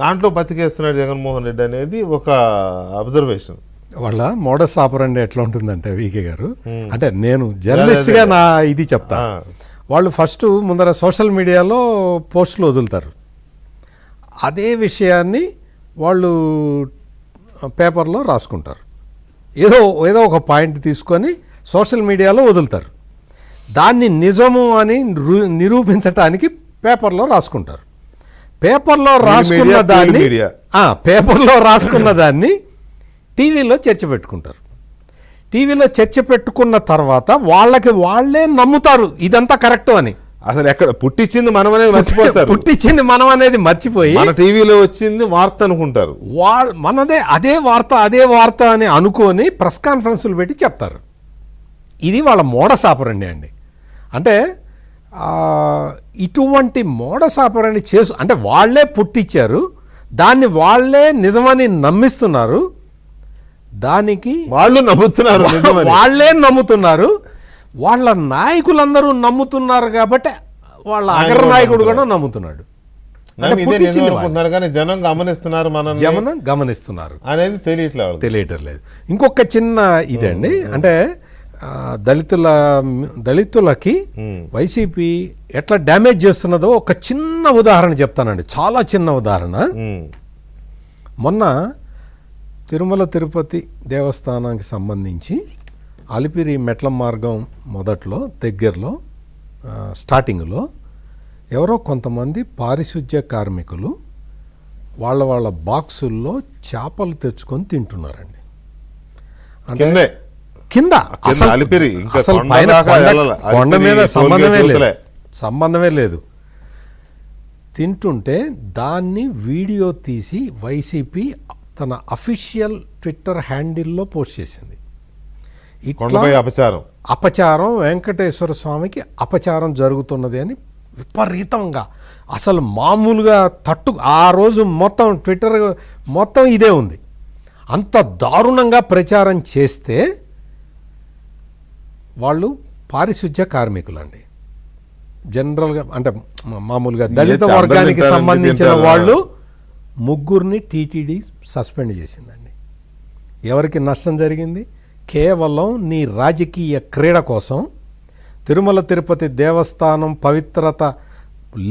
దాంట్లో బతికేస్తున్నాడు జగన్మోహన్ రెడ్డి అనేది ఒక అబ్జర్వేషన్. వాళ్ళ మోడస్ ఆపరండి ఎట్లా ఉంటుందంటే వీకే గారు, అంటే నేను జర్నలిస్ట్గా నా ఇది చెప్తా. వాళ్ళు ఫస్ట్ ముందర సోషల్ మీడియాలో పోస్టులు వదులుతారు, అదే విషయాన్ని వాళ్ళు పేపర్లో రాసుకుంటారు, ఏదో ఏదో ఒక పాయింట్ తీసుకొని సోషల్ మీడియాలో వదులుతారు, దాన్ని నిజము అని నిరూపించటానికి పేపర్లో రాసుకుంటారు. పేపర్లో రాసుకున్న దాన్ని టీవీలో చర్చ పెట్టుకుంటారు. టీవీలో చర్చ పెట్టుకున్న తర్వాత వాళ్ళే నమ్ముతారు ఇదంతా కరెక్ట్ అని. అసలు ఎక్కడ పుట్టించింది మనం అనేది మర్చిపోతారు. పుట్టించింది మనం అనేది మర్చిపోయి మన టీవీలో వచ్చింది వార్త అనుకుంటారు. మనదే అదే వార్త అని అనుకొని ప్రెస్ కాన్ఫరెన్సులు పెట్టి చెప్తారు. ఇది వాళ్ళ మోడస్ ఆపరండి అండి. అంటే ఇటువంటి మోడస్ ఆపరండి అంటే వాళ్ళే పుట్టించారు, దాన్ని వాళ్ళే నిజమని నమ్మిస్తున్నారు, దానికి వాళ్ళే నమ్ముతున్నారు, వాళ్ళ నాయకులందరూ నమ్ముతున్నారు కాబట్టి వాళ్ళ అగ్ర నాయకుడు కూడా నమ్ముతున్నాడు. జనం గమనిస్తున్నారు అనేది తెలియటం లేదు. ఇంకొక చిన్న ఇదండి, అంటే దళితులకి వైసీపీ ఎట్లా డ్యామేజ్ చేస్తున్నదో ఒక చిన్న ఉదాహరణ చెప్తానండి, చాలా చిన్న ఉదాహరణ. మొన్న తిరుమల తిరుపతి దేవస్థానానికి సంబంధించి అలిపిరి మెట్ల మార్గం దగ్గరలో స్టార్టింగ్లో ఎవరో కొంతమంది పారిశుధ్య కార్మికులు వాళ్ళ బాక్సుల్లో చేపలు తెచ్చుకొని తింటున్నారండి. అంటే కింద అసలు పైన కొండ మీద సంబంధమే లేదు. తింటుంటే దాన్ని వీడియో తీసి వైసీపీ తన అఫీషియల్ ట్విట్టర్ హ్యాండిల్లో పోస్ట్ చేసింది. అపచారం, వెంకటేశ్వర స్వామికి అపచారం జరుగుతున్నది అని విపరీతంగా, అసలు మామూలుగా ఆ రోజు మొత్తం ట్విట్టర్ మొత్తం ఇదే ఉంది. అంత దారుణంగా ప్రచారం చేస్తే వాళ్ళు పారిశుధ్య కార్మికులండి, జనరల్గా అంటే మామూలుగా దళిత వర్గానికి సంబంధించిన వాళ్ళు ముగ్గురిని టీటీడీ సస్పెండ్ చేసిందండి. ఎవరికి నష్టం జరిగింది? కేవలం నీ రాజకీయ క్రీడ కోసం, తిరుమల తిరుపతి దేవస్థానం పవిత్రత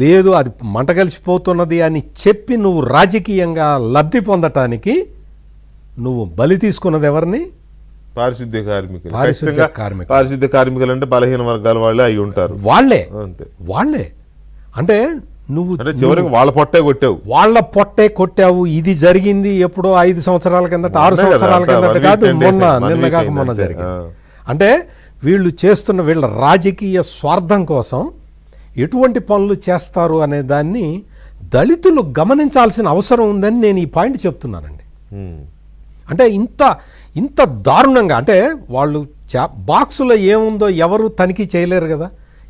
లేదు, అది మంటగలిసిపోతున్నది అని చెప్పి నువ్వు రాజకీయంగా లబ్ధి పొందటానికి నువ్వు బలి తీసుకున్నది ఎవరిని? పారిశుద్ధ్య కార్మికులు అంటే బలహీన వర్గాల వాళ్ళే అయి ఉంటారు. వాళ్ళే అంటే నువ్వు చివరికి వాళ్ళ పొట్టే కొట్టావు. ఇది జరిగింది ఎప్పుడో 5 సంవత్సరాల కిందట, 6 సంవత్సరాల కిందట కాదు, మొన్న జరిగింది. అంటే వీళ్ళు చేస్తున్న వీళ్ళ రాజకీయ స్వార్థం కోసం ఎటువంటి పనులు చేస్తారు అనే దాన్ని దళితులు గమనించాల్సిన అవసరం ఉందని నేను ఈ పాయింట్ చెప్తున్నానండి. అంటే ఇంత దారుణంగా, అంటే వాళ్ళు బాక్సులో ఏముందో ఎవరు తనిఖీ చేయలేరు కదా.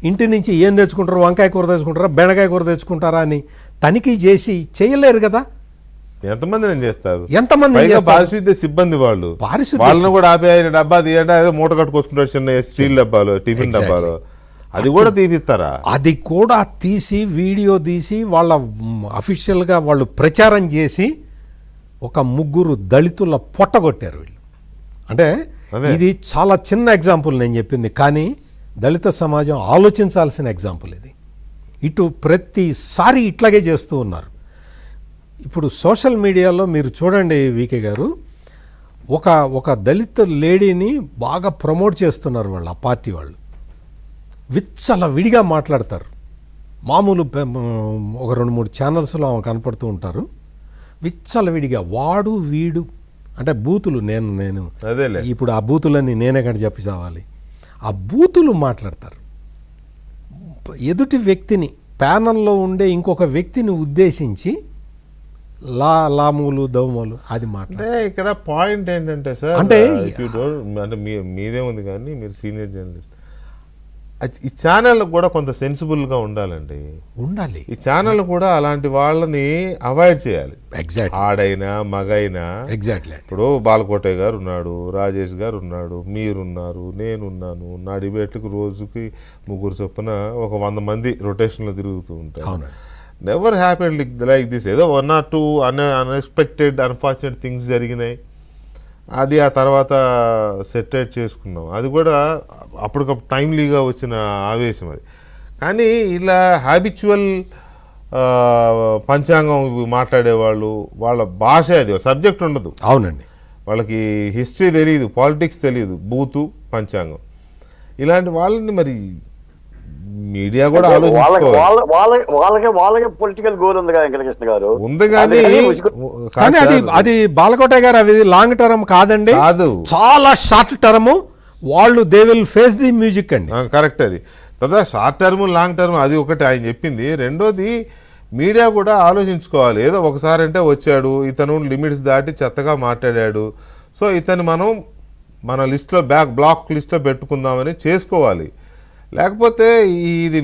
ఇంటి నుంచి ఏం తెచ్చుకుంటారు, వంకాయ కూర తెచ్చుకుంటారా, బెండకాయ కూర తెచ్చుకుంటారా అని తనిఖీ చేసి చేయలేరు కదా. ఎంతమంది పారిశుద్ధ్య సిబ్బంది వాళ్ళని కూడా ఆపి డబ్బా తీయండి, ఏదో మూట కట్టుకొచ్చుకుంటారు, చిన్న స్టీల్ డబ్బాలు, టిఫిన్ డబ్బాలు, అది కూడా తీపిస్తారా? అది కూడా తీసి వీడియో తీసి వాళ్ళ అఫీషియల్గా వాళ్ళు ప్రచారం చేసి ఒక 3 దళితుల పొట్టగొట్టారు వీళ్ళు. అంటే ఇది చాలా చిన్న ఎగ్జాంపుల్ నేను చెప్పింది, కానీ దళిత సమాజం ఆలోచించాల్సిన ఎగ్జాంపుల్ ఇది. ఇటు ప్రతిసారి ఇట్లాగే చేస్తూ ఉన్నారు. ఇప్పుడు సోషల్ మీడియాలో మీరు చూడండి వీకే గారు, ఒక దళిత లేడీని బాగా ప్రమోట్ చేస్తున్నారు వాళ్ళు, ఆ పార్టీ వాళ్ళు విచ్చల విడిగా మాట్లాడతారు. మామూలు ఒక 2-3 ఛానల్స్లో ఆమె కనపడుతూ ఉంటారు. విచ్చల విడిగా వాడు వీడు అంటే బూతులు, నేను ఇప్పుడు ఆ బూతులన్నీ నేనే కానీ చెప్పి చావాలి. ఆ బూతులు మాట్లాడతారు. ఎదుటి వ్యక్తిని, ప్యానల్లో ఉండే ఇంకొక వ్యక్తిని ఉద్దేశించి లాములు దౌమలు అది మాట్లాడే. ఇక్కడ పాయింట్ ఏంటంటే సార్, అంటే మీదే ఉంది కానీ మీరు సీనియర్ జర్నలిస్ట్, ఈ ఛానల్ కూడా కొంత సెన్సిబుల్గా ఉండాలండి. ఈ ఛానల్ కూడా అలాంటి వాళ్ళని అవాయిడ్ చేయాలి. ఎగ్జాక్ట్, ఆడైనా మగైనా. ఎగ్జాక్ట్లీ. ఇప్పుడు బాలకోటయ్య గారు ఉన్నాడు, రాజేష్ గారు ఉన్నాడు, మీరున్నారు, నేనున్నాను. నా డిబేట్లకు రోజుకి 3 చొప్పున ఒక 100 మంది రొటేషన్లో తిరుగుతూ ఉంటారు. Never happen like this. ఏదో 1 or 2 అన్ఎక్స్పెక్టెడ్ అన్ఫార్చునేట్ థింగ్స్ జరిగినాయి, అది ఆ తర్వాత సెటరేట్ చేసుకున్నాం. అది కూడా అప్పటికప్పుడు టైమ్లీగా వచ్చిన ఆవేశం అది. కానీ ఇలా హ్యాబిచువల్ పంచాంగం మాట్లాడేవాళ్ళు, వాళ్ళ భాష అది సబ్జెక్ట్ ఉండదు. అవునండి. వాళ్ళకి హిస్టరీ తెలియదు, పాలిటిక్స్ తెలియదు, బూతు పంచాంగం. ఇలాంటి వాళ్ళని మరి మీడియా కూడా వాళ్ళకి పొలిటికల్ గోల్ ఉంది కదా వెంకటకృష్ణ గారు. ఉంది కానీ కానీ అది బాలకోట గారు అది లాంగ్ టర్మ్ కాదండి, కాదు, చాలా షార్ట్ టర్మ్. వాళ్ళు they will face the music అండి. కరెక్ట్. అది కదా షార్ట్ టర్మ్ లాంగ్ టర్మ్, అది ఒకటి ఆయన చెప్పింది. రెండోది మీడియా కూడా ఆలోచించుకోవాలి. ఏదో ఒకసారి అంటే వచ్చాడు, ఇతను లిమిట్స్ దాటి చెత్తగా మాట్లాడాడు, సో ఇతను మనం మన లిస్ట్లో బ్లాక్ లిస్ట్లో పెట్టుకుందామని చేసుకోవాలి. లేకపోతే ఇది